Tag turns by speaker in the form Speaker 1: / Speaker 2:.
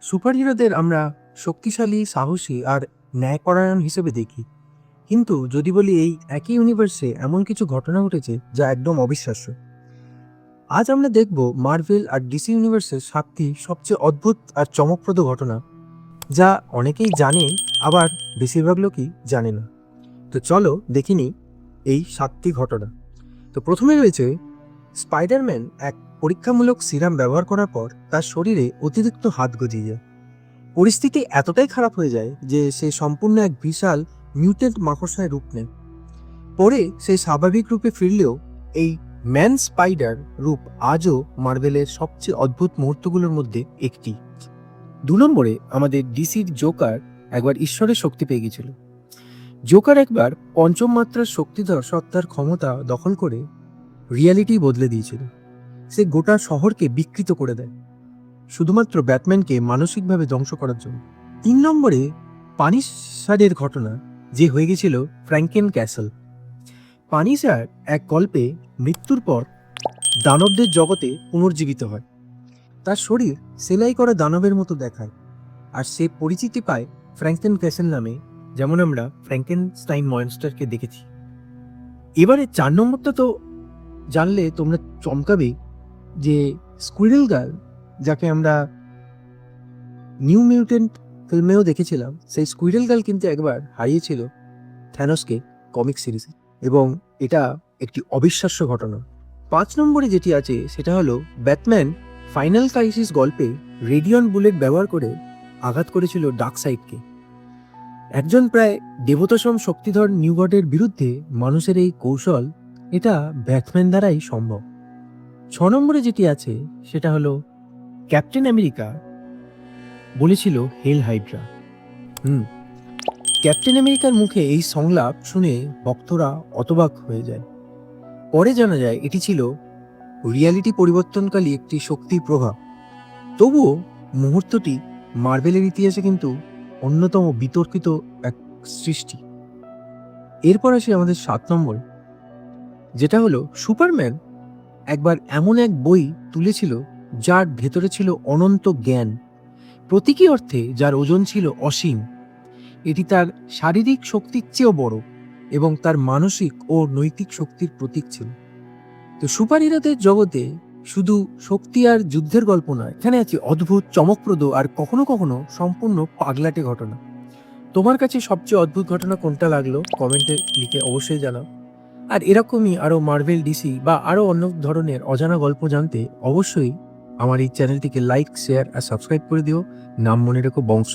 Speaker 1: সুপারহিরোদের আমরা শক্তিশালী, সাহসী আর ন্যায়পরায়ণ হিসেবে দেখি, কিন্তু যদি বলি এই একই ইউনিভার্সে এমন কিছু ঘটনা ঘটেছে যা একদম অবিশ্বাস্য। আজ আমরা দেখব মার্ভেল আর ডিসি ইউনিভার্সের 7টি সবচেয়ে অদ্ভুত আর চমকপ্রদ ঘটনা, যা অনেকেই জানে আবার বেশিরভাগ লোকই জানে না। তো চলো দেখিনি এই 7টি ঘটনা। তো প্রথমে রয়েছে স্পাইডারম্যান এক পরীক্ষামূলক সিরাম ব্যবহার করার পর তার শরীরে অতিরিক্ত হাত গজিয়ে যায়। পরিস্থিতি এতটাই খারাপ হয়ে যায় যে সে সম্পূর্ণ এক বিশাল মিউটেন্ট মাকড়সায় রূপ নেয়। পরে সে স্বাভাবিক রূপে ফিরলেও এই ম্যান স্পাইডার রূপ আজও মার্ভেলের সবচেয়ে অদ্ভুত মুহূর্তগুলোর মধ্যে একটি। 2 নম্বরে আমাদের ডিসির জোকার একবার ঈশ্বরের শক্তি পেয়ে গেছিল। জোকার একবার পঞ্চম মাত্রার শক্তিধর সত্তার ক্ষমতা দখল করে রিয়ালিটি বদলে দিয়েছিল। সে গোটা শহরকে বিকৃত করে দেয় শুধুমাত্র ব্যাটম্যানকে মানসিকভাবে ধ্বংস করার জন্য। 3 নম্বরে পানিশারের ঘটনা, যে হয়ে গেছিল ফ্র্যাঙ্কেন ক্যাসল। পানিশার এক গল্পে মৃত্যুর পর দানবদের জগতে পুনর্জীবিত হয়। তার শরীর সেলাই করা দানবের মতো দেখায়, আর সে পরিচিতি পায় ফ্র্যাঙ্কেন ক্যাসল নামে, যেমন আমরা ফ্র্যাঙ্কেনস্টাইন মনস্টারকে দেখেছি। এবারে 4 নম্বরটা তো জানলে তোমরা চমকাবে, যে স্কুইরেল গার্ল, যাকে আমরা নিউ মিউটেন্ট ফিল্মেও দেখেছিলাম, সেই স্কুইরেল গার্ল কিন্তু একবার হারিয়েছিল থ্যানোসকে কমিক সিরিজে, এবং এটা একটি অবিশ্বাস্য ঘটনা। 5 নম্বরে যেটি আছে সেটা হলো ব্যাটম্যান ফাইনাল ক্রাইসিস গল্পে রেডিয়ন বুলেট ব্যবহার করে আঘাত করেছিল ডার্কসাইডকে। একজন প্রায় দেবতাসম শক্তিধর নিউ গডের বিরুদ্ধে মানুষের এই কৌশল, এটা ব্যাটম্যান দ্বারাই সম্ভব। 6 নম্বরে যেটি আছে সেটা হলো ক্যাপ্টেন আমেরিকা বলেছিল হেল হাইড্রা। ক্যাপ্টেন আমেরিকার মুখে এই সংলাপ শুনে ভক্তরা অতবাক হয়ে যায়। পরে জানা যায় এটি ছিল রিয়ালিটি পরিবর্তনকারী একটি শক্তির প্রভাব। তবুও মুহূর্তটি মার্ভেলের ইতিহাসে কিন্তু অন্যতম বিতর্কিত এক সৃষ্টি। এরপর আসি আমাদের 7 নম্বরে, যেটা হলো সুপারম্যান একবার এমন এক বই তুলেছিল যার ভেতরে ছিল অনন্ত জ্ঞান, প্রতীকী অর্থে যার ওজন ছিল অসীম। এটি তার শারীরিক শক্তির চেয়েও বড় এবং তার মানসিক ও নৈতিক শক্তির প্রতীক ছিল। তো সুপারহিরোদের জগতে শুধু শক্তি আর যুদ্ধের গল্প নয়, এখানে আছে অদ্ভুত, চমকপ্রদ আর কখনো কখনো সম্পূর্ণ পাগলাটে ঘটনা। তোমার কাছে সবচেয়ে অদ্ভুত ঘটনা কোনটা লাগলো কমেন্টে লিখে অবশ্যই জানাও। আর এরকমই আরও মার্ভেল, ডিসি বা আরও অন্য ধরনের অজানা গল্প জানতে অবশ্যই আমার এই চ্যানেলটিকে লাইক, শেয়ার আর সাবস্ক্রাইব করে দিও। নাম মনে রেখো, বংশ।